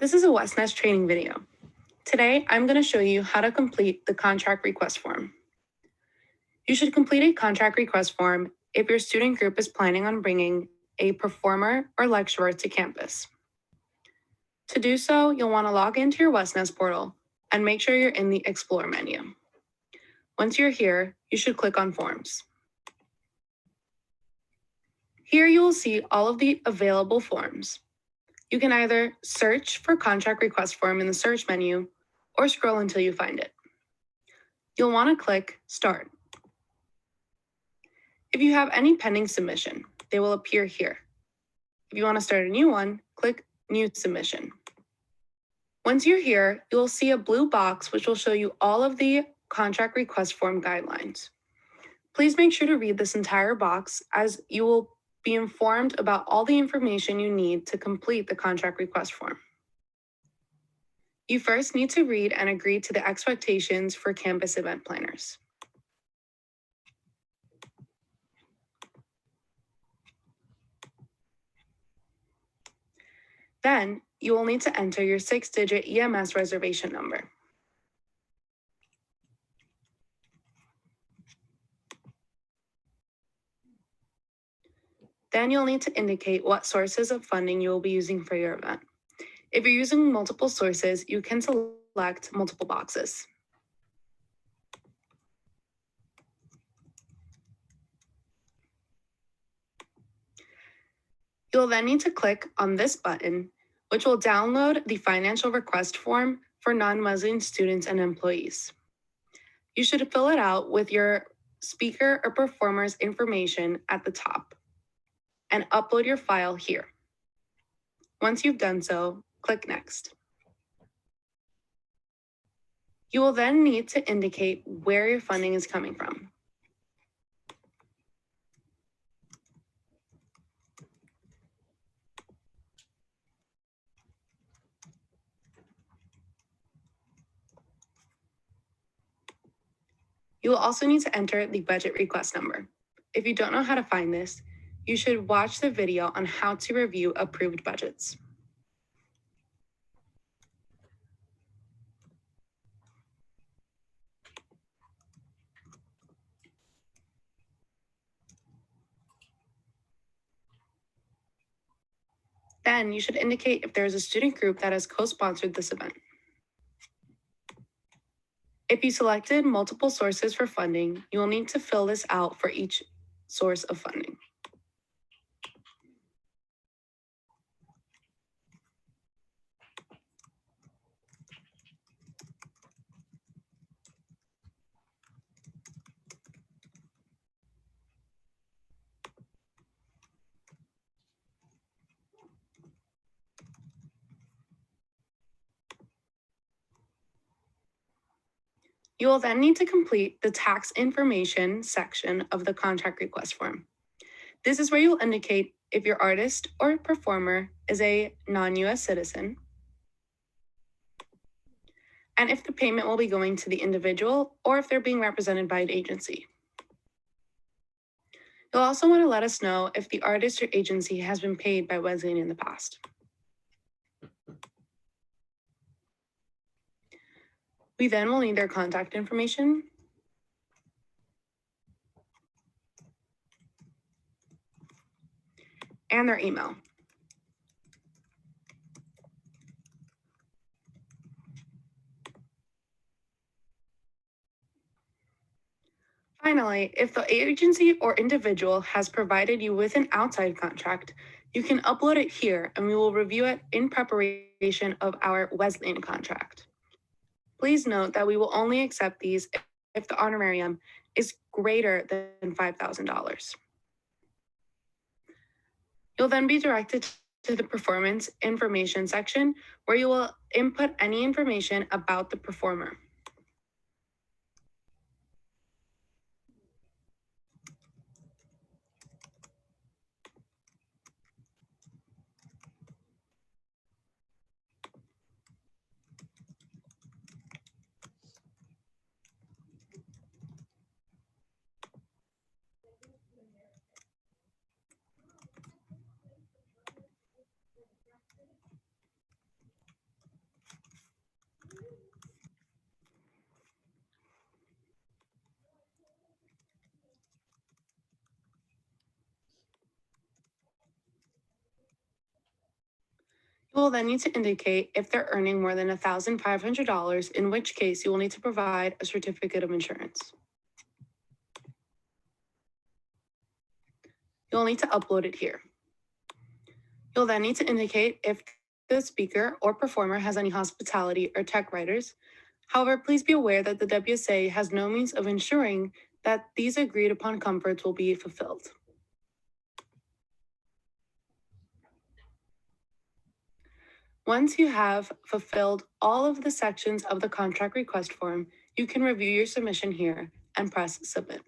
This is a WestNest training video. Today, I'm going to show you how to complete the contract request form. You should complete a contract request form if your student group is planning on bringing a performer or lecturer to campus. To do so, you'll want to log into your WestNest portal and make sure you're in the Explore menu. Once you're here, you should click on Forms. Here you will see all of the available forms. You can either search for contract request form in the search menu or scroll until you find it. You'll want to click Start. If you have any pending submission, they will appear here. If you want to start a new one, click New Submission. Once you're here, you will see a blue box which will show you all of the contract request form guidelines. Please make sure to read this entire box as you will be informed about all the information you need to complete the contract request form. You first need to read and agree to the expectations for campus event planners. Then, you will need to enter your 6-digit EMS reservation number. Then you'll need to indicate what sources of funding you will be using for your event. If you're using multiple sources, you can select multiple boxes. You'll then need to click on this button, which will download the financial request form for non-Wesleyan students and employees. You should fill it out with your speaker or performer's information at the top and upload your file here. Once you've done so, click Next. You will then need to indicate where your funding is coming from. You will also need to enter the budget request number. If you don't know how to find this, you should watch the video on how to review approved budgets. Then you should indicate if there is a student group that has co-sponsored this event. If you selected multiple sources for funding, you will need to fill this out for each source of funding. You will then need to complete the tax information section of the contract request form. This is where you'll indicate if your artist or performer is a non-US citizen, and if the payment will be going to the individual or if they're being represented by an agency. You'll also want to let us know if the artist or agency has been paid by Wesleyan in the past. We then will need their contact information, and their email. Finally, if the agency or individual has provided you with an outside contract, you can upload it here and we will review it in preparation of our Wesleyan contract. Please note that we will only accept these if the honorarium is greater than $5,000. You'll then be directed to the performance information section where you will input any information about the performer. You will then need to indicate if they're earning more than $1,500, in which case you will need to provide a certificate of insurance. You'll need to upload it here. You'll then need to indicate if the speaker or performer has any hospitality or tech writers. However, please be aware that the WSA has no means of ensuring that these agreed upon comforts will be fulfilled. Once you have fulfilled all of the sections of the contract request form, you can review your submission here and press submit.